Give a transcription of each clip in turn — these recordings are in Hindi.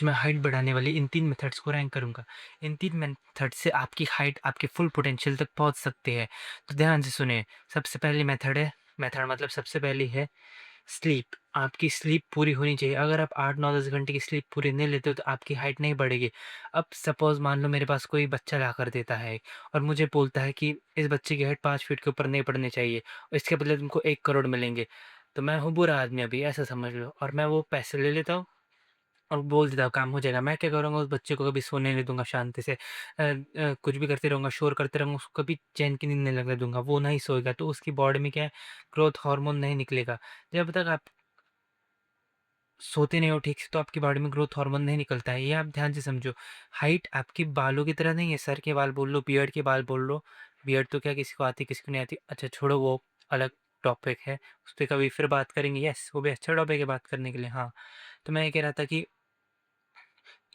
आज मैं हाइट बढ़ाने वाली इन 3 मेथड्स को रैंक करूँगा। इन 3 मेथड से आपकी हाइट आपके फुल पोटेंशियल तक पहुँच सकती है। तो ध्यान से सुनिए, सबसे पहली मेथड मतलब सबसे पहली है स्लीप। आपकी स्लीप पूरी होनी चाहिए। अगर आप 8, 9, 10 घंटे की स्लीप पूरी नहीं लेते हो तो आपकी हाइट नहीं बढ़ेगी। अब सपोज़ मान लो मेरे पास कोई बच्चा लाकर देता है और मुझे बोलता है कि इस बच्चे की हाइट 5 फीट के ऊपर नहीं बढ़नी चाहिए और इसके बदले तुमको 1 करोड़ मिलेंगे। तो मैं हूँ बुरा आदमी अभी, ऐसा समझ लो, और मैं वो पैसे ले लेता हूँ और बोल देता हूँ काम हो जाएगा। मैं क्या करूँगा, उस बच्चे को कभी सोने नहीं दूँगा शांति से। कुछ भी करते रहूँगा, शोर करते रहूँगा, उसको कभी चैन की नींद नहीं लगने दूँगा। वो नहीं सोएगा तो उसकी बॉडी में क्या है, ग्रोथ हार्मोन नहीं निकलेगा। जब तक आप सोते नहीं हो ठीक से तो आपकी बॉडी में ग्रोथ हार्मोन नहीं निकलता है, ये आप ध्यान से समझो। हाइट आपकी बालों की तरह नहीं है, सर के बाल बोल लो, बियर्ड के बाल बोल लो। बियर्ड तो क्या किसी को आती, किसी को नहीं आती। अच्छा छोड़ो, वो अलग टॉपिक है, उस पे कभी फिर बात करेंगे। यस, वो भी अच्छा टॉपिक है बात करने के लिए। हाँ, तो मैं ये कह रहा था कि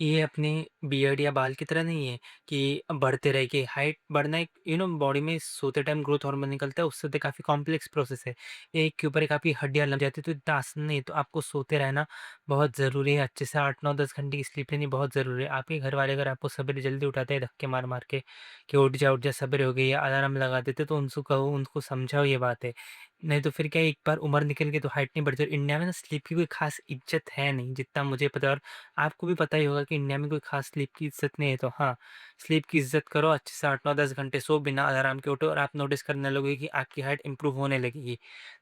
ये अपने बियर्ड या बाल की तरह नहीं है कि बढ़ते रहे, कि हाइट बढ़ना एक बॉडी में सोते टाइम ग्रोथ हार्मोन निकलता है, उससे तो काफ़ी कॉम्प्लेक्स प्रोसेस है। एक के ऊपर एक आपकी हड्डियाँ लग जाती है तो इतना आसान नहीं है, तो आपको सोते रहना बहुत ज़रूरी है। अच्छे से 8, 9, 10 घंटे की स्लीप लेनी बहुत ज़रूरी है। आपके घर वाले अगर आपको सवेरे जल्दी उठाते हैं धक्के मार-मार के कि उठ जा सवेरे हो गई, या अलार्म लगा देते, तो उनको कहो, उनको समझाओ ये बात है। नहीं तो फिर क्या है, एक बार उम्र निकल गई तो हाइट नहीं बढ़ती। और इंडिया में ना स्लीप की कोई ख़ास इज़्ज़त है नहीं, जितना मुझे पता है, और आपको भी पता ही होगा कि इंडिया में कोई ख़ास स्लीप की इज़्ज़त नहीं है। तो हाँ, स्लीप की इज़्ज़त करो, अच्छे से 8, 9, 10 घंटे सो, बिना अलार्म के उठो और आप नोटिस करने लगोगे कि आपकी हाइट इम्प्रूव होने लगेगी।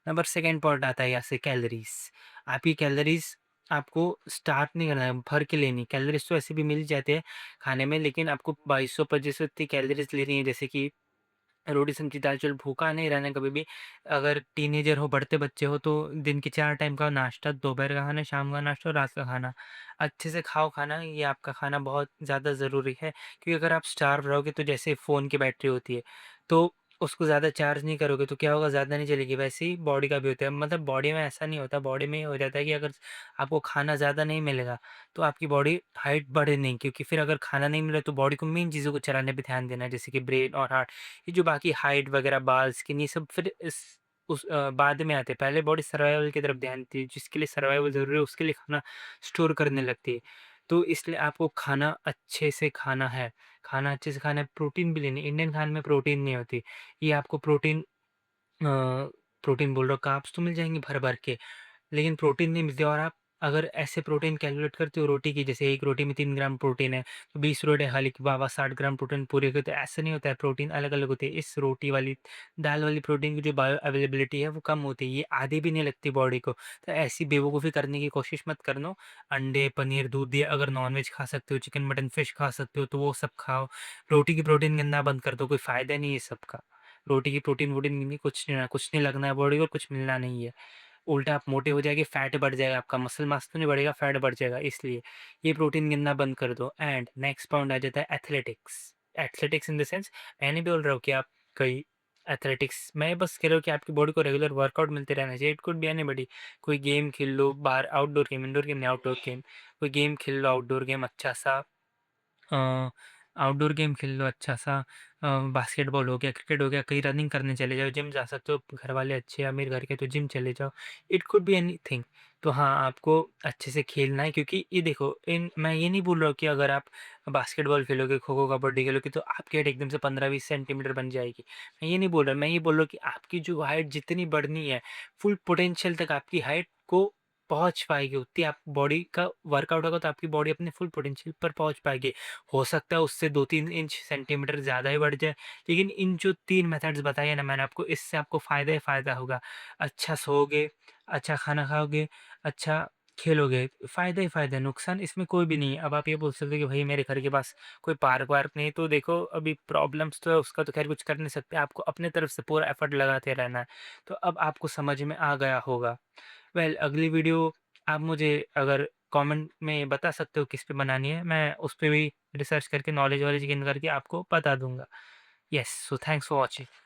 नंबर सेकंड पॉइंट आता है यहाँ से कैलोरीज़। आपकी कैलोरीज़ आपको स्टार्ट नहीं करना है, भर के लेनी। कैलोरीज़ तो ऐसे भी मिल जाते हैं खाने में, लेकिन आपको 2200-2500 इतनी कैलोरीज़ लेनी है, जैसे कि रोटी, सब्जी, दाल-चावल, भूखा नहीं रहना है कभी भी। अगर टीनेजर हो, बढ़ते बच्चे हो, तो दिन के 4 टाइम का नाश्ता, दोपहर का खाना, शाम का नाश्ता और रात का खाना। अच्छे से खाओ खाना, ये आपका खाना बहुत ज़्यादा ज़रूरी है, क्योंकि अगर आप स्टार्व रहोगे तो जैसे फ़ोन की बैटरी होती है, तो उसको ज़्यादा चार्ज नहीं करोगे तो क्या होगा, ज़्यादा नहीं चलेगी। वैसे ही बॉडी का भी होता है, मतलब बॉडी में ऐसा नहीं होता, बॉडी में ये हो जाता है कि अगर आपको खाना ज़्यादा नहीं मिलेगा, तो आपकी बॉडी हाइट बढ़े नहीं, क्योंकि फिर अगर खाना नहीं मिला तो बॉडी को मेन चीज़ों को चलाने पे ध्यान देना है, जैसे कि ब्रेन और हार्ट। ये जो बाकी हाइट वगैरह, बाल, स्किन, ये सब फिर बाद में आते हैं। पहले बॉडी सर्वाइवल की तरफ ध्यान देती है, जिसके लिए सर्वाइवल ज़रूरी है उसके लिए खाना स्टोर करने लगती है। तो इसलिए आपको खाना अच्छे से खाना है, खाना अच्छे से खाना है, प्रोटीन भी लेनी है। इंडियन खाने में प्रोटीन नहीं होती, ये आपको प्रोटीन बोल रहा हूँ, कार्ब्स तो मिल जाएँगे भर-भर के, लेकिन प्रोटीन नहीं मिलती। और आप अगर ऐसे प्रोटीन कैलकुलेट करते हो रोटी की, जैसे एक रोटी में 3 ग्राम प्रोटीन है, तो 20 रोटी खा ली कि वाह वाह 60 ग्राम प्रोटीन पूरी हो गई, तो ऐसा नहीं होता है, प्रोटीन अलग-अलग होती है। इस रोटी वाली, दाल वाली प्रोटीन की जो बायो अवेलेबिलिटी है वो कम होती है, ये आधी भी नहीं लगती बॉडी को। तो ऐसी बेवकूफ़ी करने की कोशिश मत करना। अंडे, पनीर, दूध, या अगर नॉन-वेज खा सकते हो, चिकन, मटन, फिश खा सकते हो तो वो सब खाओ। रोटी की प्रोटीन गिनना बंद कर दो, कोई फ़ायदा नहीं है इसका। रोटी की प्रोटीन-वोटीन गिननी कुछ नहीं लगना है बॉडी को, कुछ मिलना नहीं है। उल्टा आप मोटे हो जाएँगे, फैट बढ़ जाएगा आपका, मसल मास तो नहीं बढ़ेगा, फैट बढ़ जाएगा, इसलिए ये प्रोटीन गिनना बंद कर दो। एंड नेक्स्ट पॉइंट आ जाता है athletics. Athletics in the sense, मैं नहीं बोल रहा हूँ कि आप कोई एथलेटिक्स, मैं बस कह रहा हूँ कि आपकी बॉडी को रेगुलर वर्कआउट मिलते रहना चाहिए। इट कुड बी एनीबॉडी, कोई गेम खेल लो, बाहर आउटडोर गेम, इंडोर गेम नहीं, आउटडोर गेम। कोई गेम खेल लो, आउटडोर गेम अच्छा-सा, अ, आउटडोर गेम खेल लो अच्छा-सा, बास्केटबॉल हो गया, क्रिकेट हो गया, कहीं रनिंग करने चले जाओ, जिम जा सकते हो, घर वाले अच्छे अमीर घर के तो जिम चले जाओ, इट कुड बी एनीथिंग। तो हाँ, आपको अच्छे से खेलना है, क्योंकि ये देखो, इन मैं ये नहीं बोल रहा हूँ कि अगर आप बास्केटबॉल खेलोगे, खो-खो, कबड्डी खेलोगे तो आपकी हाइट एकदम से 15-20 सेंटीमीटर बन जाएगी। मैं ये नहीं बोल रहा, मैं ये बोल रहा हूँ कि आपकी जो हाइट जितनी बढ़नी है, फुल पोटेंशियल तक आपकी हाइट को पहुँच पाएगी, उतनी आप बॉडी का वर्कआउट होगा तो आपकी बॉडी अपने फुल पोटेंशियल पर पहुँच पाएगी। हो सकता है उससे 2-3 इंच सेंटीमीटर ज़्यादा ही बढ़ जाए, लेकिन इन जो 3 मेथड्स बताए हैं ना मैंने आपको, इससे आपको फ़ायदा ही फ़ायदा होगा। अच्छा सोओगे, अच्छा खाना खाओगे, अच्छा खेलोगे, फ़ायदा ही फ़ायदा है, नुकसान इसमें कोई भी नहीं है। अब आप ये बोल सकते हो कि भई मेरे घर के पास कोई पार्क-वार्क नहीं है, तो देखो अभी प्रॉब्लम्स तो है, उसका तो ख़ैर कुछ कर नहीं सकते, आपको अपने तरफ से पूरा एफ़र्ट लगाते रहना है। तो अब आपको समझ में आ गया होगा। अगली वीडियो आप मुझे अगर कमेंट में बता सकते हो किस पे बनानी है, मैं उस पे भी रिसर्च करके नॉलेज वॉलेज गेन करके आपको बता दूँगा। Yes, so thanks for watching.